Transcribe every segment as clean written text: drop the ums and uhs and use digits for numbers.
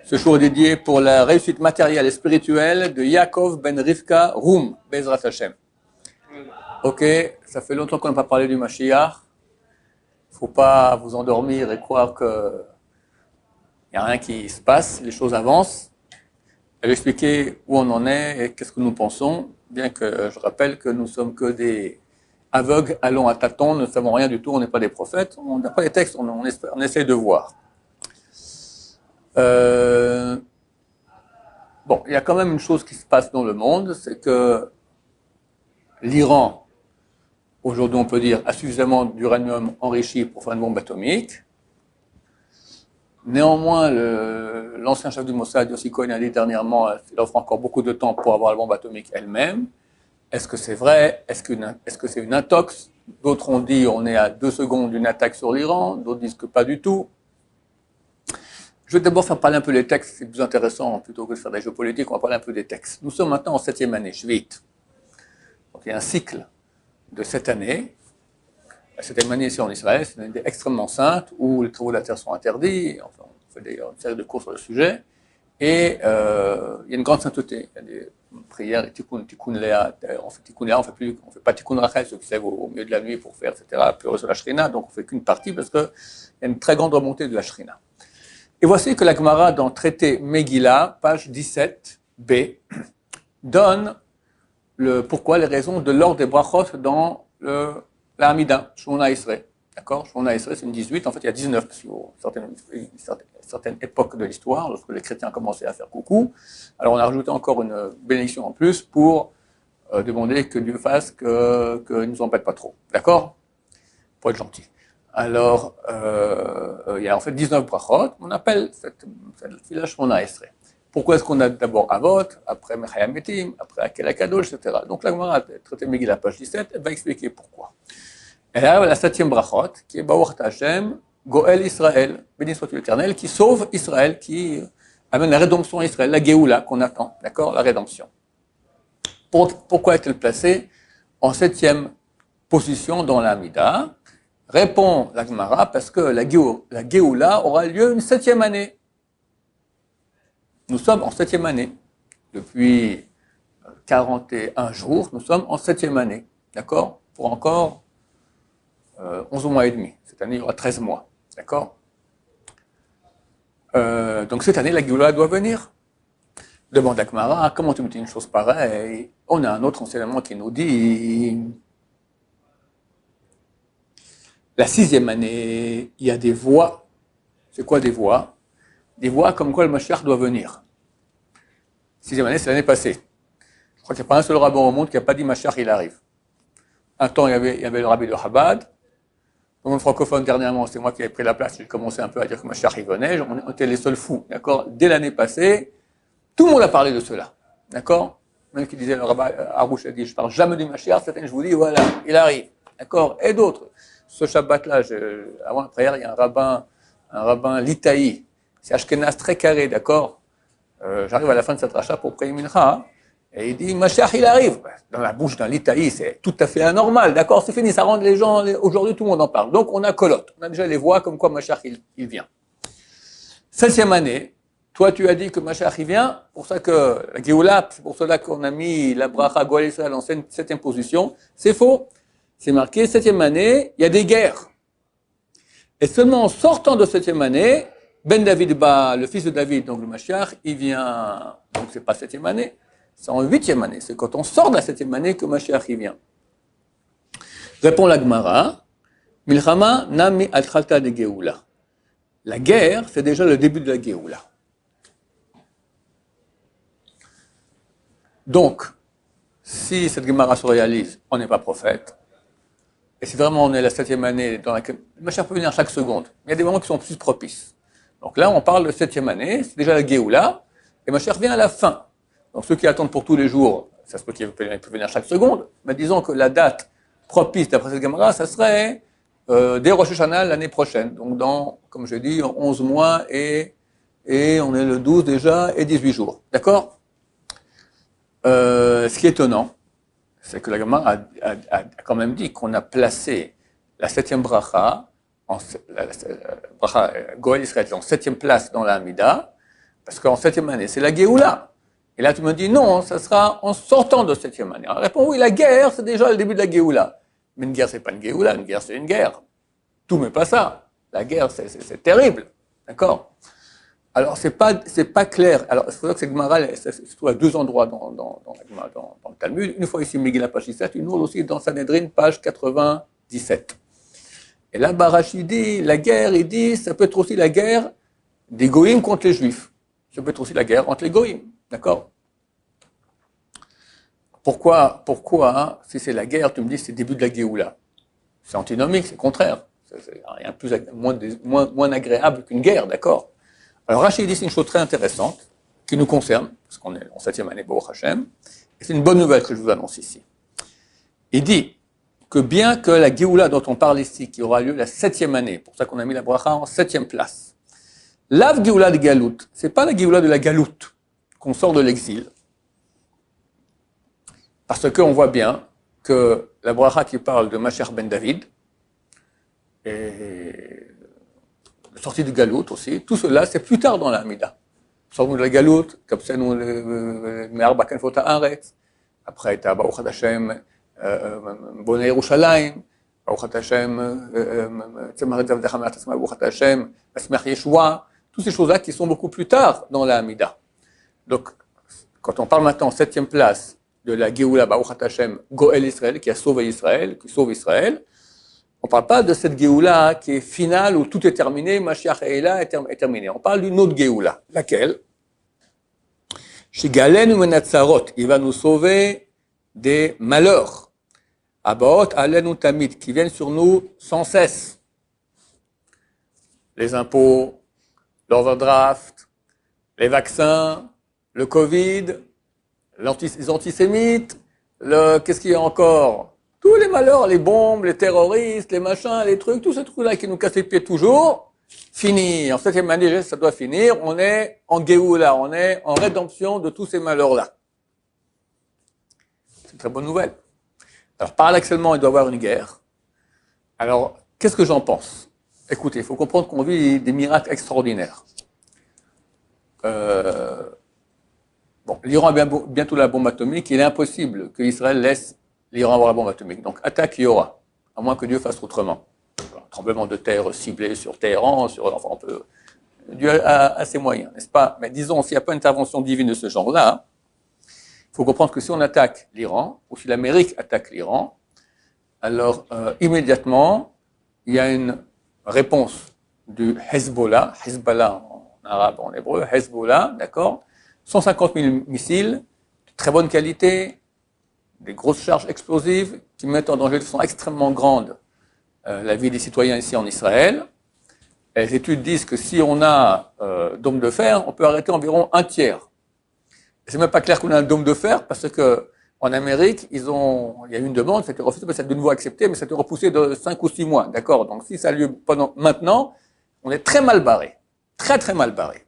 Ce jour est dédié pour la réussite matérielle et spirituelle de Yaakov ben Rivka Roum, Bezrat Hashem. Ok, ça fait longtemps qu'on n'a pas parlé du Mashiach. Faut pas vous endormir et croire que y a rien qui se passe, les choses avancent. Je vais expliquer où on en est et qu'est-ce que nous pensons, bien que je rappelle que nous sommes que des aveugles, allons à tâtons, ne savons rien du tout, on n'est pas des prophètes, on n'a pas les textes, on essaie de voir. Bon, il y a quand même une chose qui se passe dans le monde, c'est que l'Iran, aujourd'hui on peut dire, a suffisamment d'uranium enrichi pour faire une bombe atomique. Néanmoins, l'ancien chef du Mossad, Yossi Cohen, a dit dernièrement qu'il offre encore beaucoup de temps pour avoir la bombe atomique elle-même. Est-ce que c'est vrai? Est-ce que c'est une intox? D'autres ont dit on est à 2 secondes d'une attaque sur l'Iran, d'autres disent que pas du tout. Je vais d'abord faire parler un peu des textes, c'est plus intéressant, plutôt que de faire des jeux politiques, on va parler un peu des textes. Nous sommes maintenant en 7e année, Shvit. Donc il y a un cycle de 7 années. La 7e année ici en Israël, c'est une année extrêmement sainte, où les travaux de la terre sont interdits, enfin on fait d'ailleurs une série de cours sur le sujet, et il y a une grande sainteté. Il y a des prières, tikkun léa, on fait tikkun léa, on fait pas tikkun rachel, ceux qui se lèvent au milieu de la nuit pour faire, etc., pleurer sur la shrina, donc on fait qu'une partie parce qu'il y a une très grande remontée de la shrina. Et voici que la Gemara, dans le traité Megillah, page 17b, donne pourquoi les raisons de l'ordre des brachot dans la Hamida, Shmona Esrei. D'accord? Shmona Esrei, c'est une 18, en fait il y a 19, parce qu'il y a certaines époques de l'histoire, lorsque les chrétiens commençaient à faire coucou. Alors on a rajouté encore une bénédiction en plus pour demander que Dieu fasse qu'il ne nous embête pas trop. D'accord? Pour être gentil. Alors, il y a en fait 19 brachot, on appelle cette fila Shmona Esrei. Pourquoi est-ce qu'on a d'abord Avot, après Mechayam Metim, après Akel Akadosh, etc. Donc la Gemara, traité Megillah, page 17, elle va expliquer pourquoi. Et là, la 7e brachot, qui est Baruch Hashem, Goël Israël, béni soit-il l'Éternel, qui sauve Israël, qui amène la rédemption à Israël, la Géoula qu'on attend, d'accord, la rédemption. Pourquoi est-elle placée en 7e position dans la Hamida? Répond la Gemara, parce que la Géoula aura lieu une 7e année. Nous sommes en 7e année. Depuis 41 jours, nous sommes en 7e année. D'accord? Pour encore 11 mois et demi. Cette année, il y aura 13 mois. D'accord? Donc cette année, la Géoula doit venir. Demande à Gemara, comment tu me dis une chose pareille? On a un autre enseignement qui nous dit... La 6e année, il y a des voix. C'est quoi des voix? Des voix comme quoi le Mashiach doit venir. 6e année, c'est l'année passée. Je crois qu'il n'y a pas un seul rabbin au monde qui n'a pas dit Mashiach, il arrive. Un temps, il y avait le rabbi de Chabad. Dans le monde francophone, dernièrement, c'est moi qui avais pris la place. J'ai commencé un peu à dire que Mashiach, il venait. On était les seuls fous. D'accord? Dès l'année passée, tout le monde a parlé de cela. D'accord? Même qui disait, le rabbin Harouche a dit, je ne parle jamais du Mashiach. Cette année, je vous dis, voilà, il arrive. D'accord? Et d'autres. Ce Shabbat-là, avant la prière, il y a un rabbin Litaï. C'est Ashkenaz très carré, d'accord? J'arrive à la fin de cette rachat pour prier Mincha, et il dit, Mashiach, il arrive. Dans la bouche d'un Litaï, c'est tout à fait anormal, d'accord? C'est fini, ça rend les gens, aujourd'hui, tout le monde en parle. Donc, on a colotte. On a déjà les voix comme quoi Mashiach, il vient. 7e année, toi, tu as dit que Mashiach, il vient, pour ça que la Géoula, c'est pour cela qu'on a mis la bracha Goël Israël en 7e position. C'est faux. C'est marqué, 7e année, il y a des guerres. Et seulement en sortant de 7e année, Ben David le fils de David, donc le Mashiach, il vient, donc c'est pas 7e année, c'est en 8e année. C'est quand on sort de la 7e année que Mashiach, il vient. Répond la Gemara, Milchama nami atchalta de Geoula. La guerre, c'est déjà le début de la Geoula. Donc, si cette Gemara se réalise, on n'est pas prophète. Et si vraiment on est la 7e année dans laquelle le Mashiach peut venir chaque seconde, il y a des moments qui sont plus propices. Donc là, on parle de 7e année, c'est déjà la Géoula, et Mashiach vient à la fin. Donc ceux qui attendent pour tous les jours, ça se peut qu'il peut venir chaque seconde, mais disons que la date propice d'après cette Gemara, ça serait dès Rosh Hashanah l'année prochaine. Donc dans, comme je dis, 11 mois et on est le 12 déjà et 18 jours. D'accord? Ce qui est étonnant, c'est que la Gemara a quand même dit qu'on a placé la 7e bracha, bracha Goël Israël en 7e place dans la Hamida, Parce qu'en 7e année, c'est la Géoula. Et là, tu me dis, non, ça sera en sortant de 7e année. Alors, réponds, oui, la guerre, c'est déjà le début de la Géoula. Mais une guerre, c'est pas une Géoula, une guerre, c'est une guerre. Tout, mais pas ça. La guerre, c'est terrible. D'accord? Alors, c'est pas clair. Alors, il faut dire que cette Gemara, se trouve à 2 endroits dans le Talmud. Une fois ici, Megillah, page 17, une autre aussi dans Sanhedrin, page 97. Et là, Barashi dit, la guerre, il dit, ça peut être aussi la guerre des goïms contre les juifs. Ça peut être aussi la guerre entre les goïms. D'accord? Pourquoi, hein, si c'est la guerre, tu me dis c'est le début de la Géoula? C'est antinomique, c'est le contraire. C'est rien plus, moins agréable qu'une guerre, d'accord? Alors Rachid dit c'est une chose très intéressante, qui nous concerne, parce qu'on est en 7e année, Baruch Hashem, et c'est une bonne nouvelle que je vous annonce ici. Il dit que bien que la Géoula dont on parle ici, qui aura lieu la 7e année, pour ça qu'on a mis la bracha en 7e place, la Géoula de Galout, c'est pas la Géoula de la Galout, qu'on sort de l'exil, parce qu'on voit bien que la bracha qui parle de Mashiach ben David, et la sortie du Galout aussi, tout cela, c'est plus tard dans la Hamida. Sortons de la Galout, Kapsenu Me'arba Kanfot Haaretz, après, tu as Baruch Hashem, Bonei Yerushalayim, Baruch Hashem, Tzemach Zavdecha Me'atasma, Baruch Hashem, Asmech Yeshua, toutes ces choses-là qui sont beaucoup plus tard dans la Hamida. Donc, quand on parle maintenant en 7e place de la Géoula Baruch Hashem, Goël Israël, qui a sauvé Israël, qui sauve Israël, on ne parle pas de cette Géoula qui est finale où tout est terminé, Mashiach Eila est terminé. On parle d'une autre Géoula. Laquelle? Shigalenu Menatzarot, il va nous sauver des malheurs. Abaot Alenu Tamid, qui viennent sur nous sans cesse. Les impôts, l'overdraft, les vaccins, le Covid, les antisémites, qu'est-ce qu'il y a encore? Tous les malheurs, les bombes, les terroristes, les machins, les trucs, tous ces trucs-là qui nous cassent les pieds toujours, fini. En 7e année, ça doit finir. On est en Géoula, on est en rédemption de tous ces malheurs-là. C'est une très bonne nouvelle. Alors, paradoxalement, il doit y avoir une guerre. Alors, qu'est-ce que j'en pense? Écoutez, il faut comprendre qu'on vit des miracles extraordinaires. Bon, l'Iran a bientôt la bombe atomique. Il est impossible qu'Israël laisse l'Iran avoir la bombe atomique. Donc, attaque il y aura, à moins que Dieu fasse autrement. Un tremblement de terre ciblé sur Téhéran, enfin, on peut, Dieu a ses moyens, n'est-ce pas? Mais disons, s'il n'y a pas une intervention divine de ce genre-là, il faut comprendre que si on attaque l'Iran, ou si l'Amérique attaque l'Iran, alors immédiatement, il y a une réponse du Hezbollah en arabe, en hébreu, Hezbollah, d'accord? 150 000 missiles, de très bonne qualité, des grosses charges explosives qui mettent en danger de façon extrêmement grande la vie des citoyens ici en Israël. Et les études disent que si on a dôme de fer, on peut arrêter environ un tiers. C'est même pas clair qu'on a un dôme de fer parce que en Amérique, il y a eu une demande, ça a été refusé, mais ça a de nouveau accepté, mais ça a été repoussé de 5 ou 6 mois, d'accord? Donc si ça a lieu maintenant, on est très mal barré. Très très mal barré.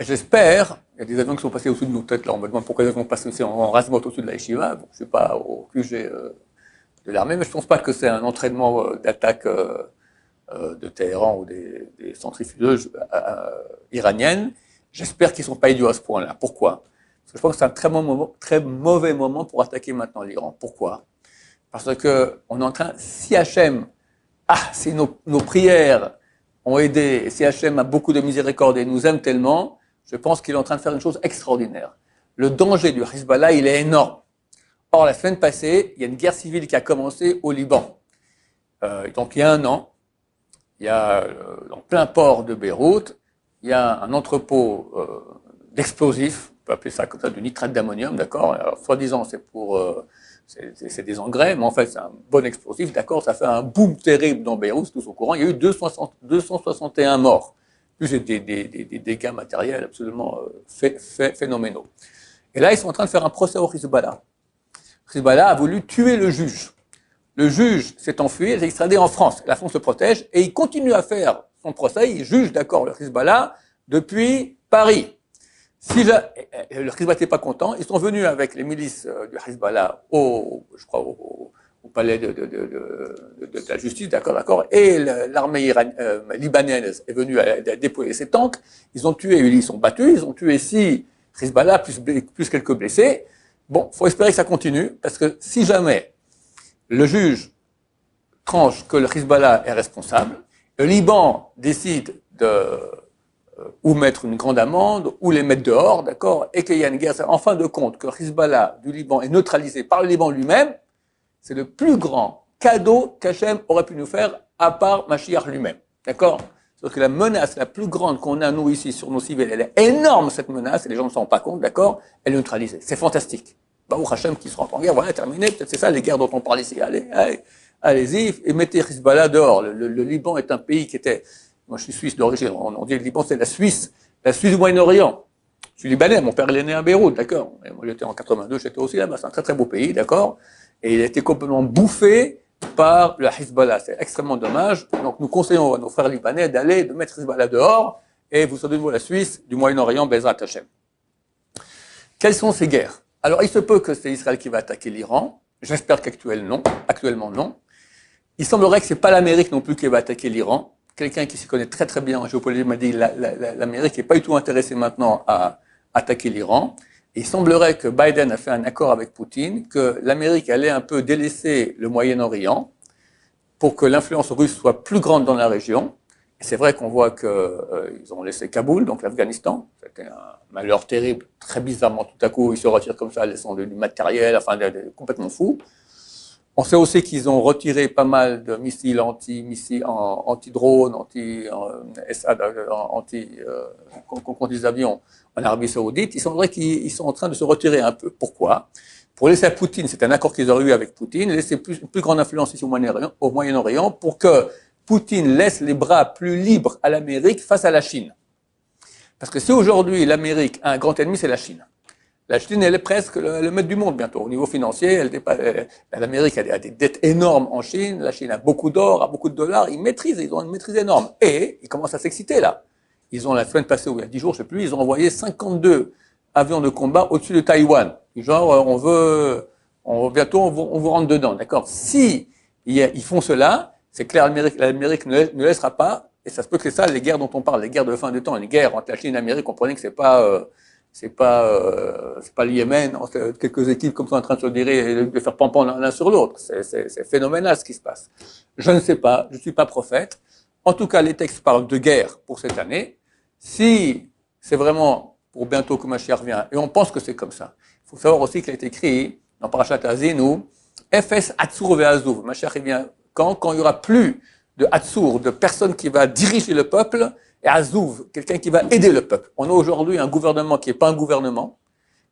Et j'espère, il y a des avions qui sont passés au-dessus de nos têtes, là, on me demande pourquoi les avions passent aussi en rasement au-dessus de la Yeshiva. Bon, je ne suis pas au QG de l'armée, mais je ne pense pas que c'est un entraînement d'attaque de Téhéran ou des centrifugeuses iraniennes. J'espère qu'ils ne sont pas idiots à ce point-là. Pourquoi? Parce que je pense que c'est un très mauvais moment pour attaquer maintenant l'Iran. Pourquoi? Parce que on est en train, si Hachem, si nos prières ont aidé, et si Hachem a beaucoup de miséricorde et nous aime tellement, je pense qu'il est en train de faire une chose extraordinaire. Le danger du Hezbollah, il est énorme. Or, la semaine passée, il y a une guerre civile qui a commencé au Liban. Donc, il y a 1 an, il y a, dans plein port de Beyrouth, il y a un entrepôt d'explosifs, on peut appeler ça comme ça, du nitrate d'ammonium, d'accord? Alors, soi-disant, c'est des engrais, mais en fait, c'est un bon explosif, d'accord? Ça fait un boom terrible dans Beyrouth, tous au courant. Il y a eu 261 morts, plus des dégâts matériels absolument phénoménaux. Et là, ils sont en train de faire un procès au Hezbollah. Hezbollah a voulu tuer le juge. Le juge s'est enfui, il est extradé en France. La France le protège et il continue à faire son procès. Il juge, d'accord, le Hezbollah depuis Paris. Si le Hezbollah n'était pas content, ils sont venus avec les milices du Hezbollah au palais de la justice, d'accord, et l'armée libanaise est venue à déployer ses tanks, ils sont battus, ils ont tué 6 Hezbollah, plus quelques blessés. Bon, faut espérer que ça continue, parce que si jamais le juge tranche que le Hezbollah est responsable, le Liban décide de ou mettre une grande amende, ou les mettre dehors, d'accord, et qu'il y a une guerre. En fin de compte, que le Hezbollah du Liban est neutralisé par le Liban lui-même, c'est le plus grand cadeau qu'Hachem aurait pu nous faire, à part Mashiach lui-même, d'accord? C'est-à-dire que la menace la plus grande qu'on a, nous, ici, sur nos civils, elle est énorme, cette menace, et les gens ne s'en rendent pas compte, d'accord? Elle est neutralisée. C'est fantastique. Baruch Hashem qui se rend en guerre, voilà, terminé, peut-être c'est ça, les guerres dont on parle ici. Allez-y, et mettez Hezbollah dehors. Le Liban est un pays qui était... Moi, je suis suisse d'origine. On dit que le Liban, c'est la Suisse du Moyen-Orient. Je suis libanais, mon père est né à Beyrouth, d'accord. Et moi, j'étais en 82, j'étais aussi là-bas. C'est un très très beau pays, d'accord. Et il a été complètement bouffé par le Hezbollah. C'est extrêmement dommage. Donc, nous conseillons à nos frères libanais de mettre Hezbollah dehors. Et vous savez, vous, la Suisse du Moyen-Orient, Bezrat Hashem. Quelles sont ces guerres? Alors, il se peut que c'est Israël qui va attaquer l'Iran. J'espère qu'actuellement, non. Il semblerait que c'est pas l'Amérique non plus qui va attaquer l'Iran. Quelqu'un qui s'y connaît très très bien en géopolitique m'a dit que l'Amérique n'est pas du tout intéressée maintenant à attaquer l'Iran. Et il semblerait que Biden a fait un accord avec Poutine, que l'Amérique allait un peu délaisser le Moyen-Orient pour que l'influence russe soit plus grande dans la région. Et c'est vrai qu'on voit qu'ils ont laissé Kaboul, donc l'Afghanistan. C'était un malheur terrible. Très bizarrement, tout à coup, ils se retirent comme ça, laissant du matériel, complètement fou. On sait aussi qu'ils ont retiré pas mal de missiles anti-drones, contre des avions en Arabie Saoudite. Il semblerait qu'ils sont en train de se retirer un peu. Pourquoi? Pour laisser à Poutine, c'est un accord qu'ils auraient eu avec Poutine, laisser une plus grande influence ici au Moyen-Orient pour que Poutine laisse les bras plus libres à l'Amérique face à la Chine. Parce que si aujourd'hui l'Amérique a un grand ennemi, c'est la Chine. La Chine, elle est presque le maître du monde bientôt. Au niveau financier, l'Amérique a des dettes énormes en Chine. La Chine a beaucoup d'or, a beaucoup de dollars. Ils ont une maîtrise énorme. Et ils commencent à s'exciter là. Ils ont la semaine passée, ou il y a 10 jours, je sais plus, ils ont envoyé 52 avions de combat au-dessus de Taïwan. Genre, bientôt on vous rentre dedans, d'accord? Si ils font cela, c'est clair, l'Amérique ne laissera pas. Et ça se peut que c'est ça, les guerres dont on parle, les guerres de fin de temps, les guerres entre la Chine et l'Amérique. Comprenez que c'est pas le Yémen, quelques équipes comme ça en train de se dire et de faire pampan l'un sur l'autre. C'est phénoménal ce qui se passe. Je ne sais pas, je ne suis pas prophète. En tout cas, les textes parlent de guerre pour cette année. Si c'est vraiment pour bientôt que Mashiach revient, et on pense que c'est comme ça, il faut savoir aussi qu'il est écrit dans Parashat Azinu, Efes Hatzur ve'Azuv. Mashiach revient quand il n'y aura plus de Hatzur, de personne qui va diriger le peuple, et Azouv, quelqu'un qui va aider le peuple. On a aujourd'hui un gouvernement qui n'est pas un gouvernement,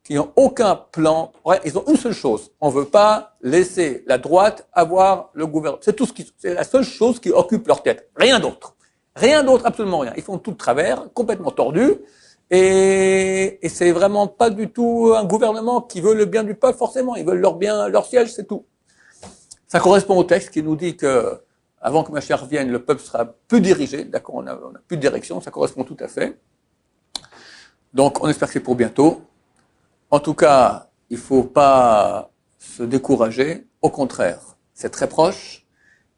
qui n'a aucun plan. Ouais, ils ont une seule chose. On ne veut pas laisser la droite avoir le gouvernement. C'est la seule chose qui occupe leur tête. Rien d'autre. Rien d'autre, absolument rien. Ils font tout de travers, complètement tordus. Et c'est vraiment pas du tout un gouvernement qui veut le bien du peuple, forcément. Ils veulent leur bien, leur siège, c'est tout. Ça correspond au texte qui nous dit que avant que Mashiach revienne, le peuple sera peu dirigé, d'accord, on a plus de direction, ça correspond tout à fait. Donc, on espère que c'est pour bientôt. En tout cas, il ne faut pas se décourager, au contraire, c'est très proche,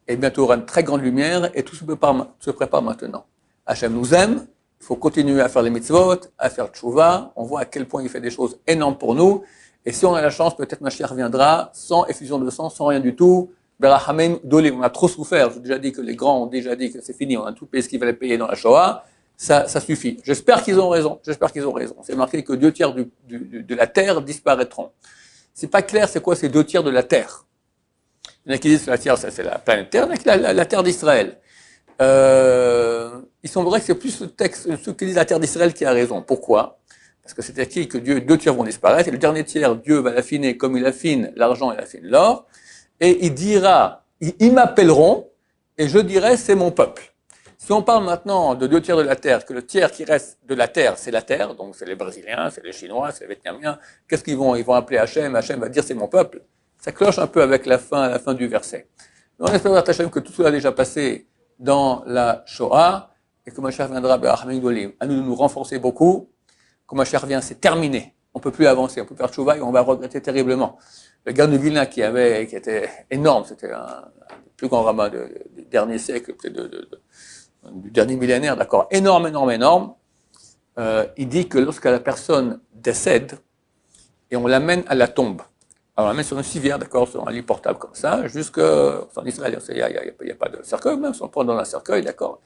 et bientôt il y aura une très grande lumière, et tout se prépare maintenant. Hachem nous aime, il faut continuer à faire les mitzvot, à faire tchouva, on voit à quel point il fait des choses énormes pour nous, et si on a la chance, peut-être Mashiach reviendra sans effusion de sang, sans rien du tout. Berachamim Dolim, on a trop souffert. J'ai déjà dit que les grands ont déjà dit que c'est fini, on a tout payé ce qu'ils fallait payer dans la Shoah. Ça suffit. J'espère qu'ils ont raison. C'est marqué que 2 tiers de la terre disparaîtront. C'est pas clair, c'est quoi ces 2 tiers de la terre? Il y en a qui disent que la terre, ça c'est la planète Terre, il y en a qui disent la terre d'Israël. Il semblerait que c'est plus ceux qui disent la terre d'Israël qui a raison. Pourquoi? Parce que c'est écrit que 2 tiers vont disparaître, et le dernier tiers, Dieu va l'affiner comme il affine l'argent, il affine l'or. Et il dira, ils m'appelleront, et je dirai, c'est mon peuple. Si on parle maintenant de 2 tiers de la terre, que le tiers qui reste de la terre, c'est la terre, donc c'est les Brésiliens, c'est les Chinois, c'est les Vietnamiens, qu'est-ce qu'ils vont? Ils vont appeler Hachem, Hachem va dire, c'est mon peuple. Ça cloche un peu avec la fin du verset. On espère Hachem que tout cela a déjà passé dans la Shoah, et que Mashiach viendra, à nous renforcer beaucoup. Quand Mashiach vient, c'est terminé. On peut plus avancer, on peut faire tchouva et on va regretter terriblement. le Gaon de Vilna qui était énorme, c'était un des plus grands rabbins du dernier siècle, du dernier millénaire, d'accord, énorme, il dit que lorsque la personne décède et on l'amène à la tombe, alors on l'amène sur une civière, d'accord, sur un lit portable comme ça, en Israël, il n'y a pas de cercueil, même si on le prend dans un cercueil, d'accord,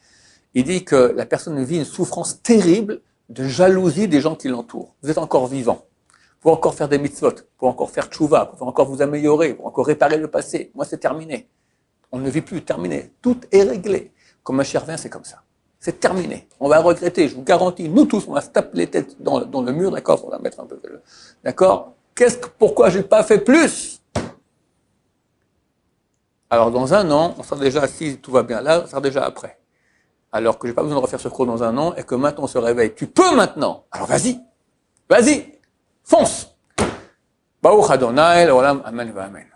il dit que la personne vit une souffrance terrible de jalousie des gens qui l'entourent. Vous êtes encore vivant. Vous pouvez encore faire des mitzvot, vous pouvez encore faire tchouva, vous pouvez encore vous améliorer, vous pouvez encore réparer le passé. Moi, c'est terminé. On ne vit plus, terminé. Tout est réglé. Comme un chervin, c'est comme ça. C'est terminé. On va regretter, je vous garantis, nous tous, on va se taper les têtes dans le mur, d'accord, on va mettre un peu, d'accord. Pourquoi j'ai pas fait plus? Alors, dans un an, on sera déjà, si tout va bien là, on sera déjà après. Alors que j'ai pas besoin de refaire ce cours dans un an, et que maintenant on se réveille. Tu peux maintenant. Alors vas-y, fonce. Baruch Adonai, l'olam, amen, amen.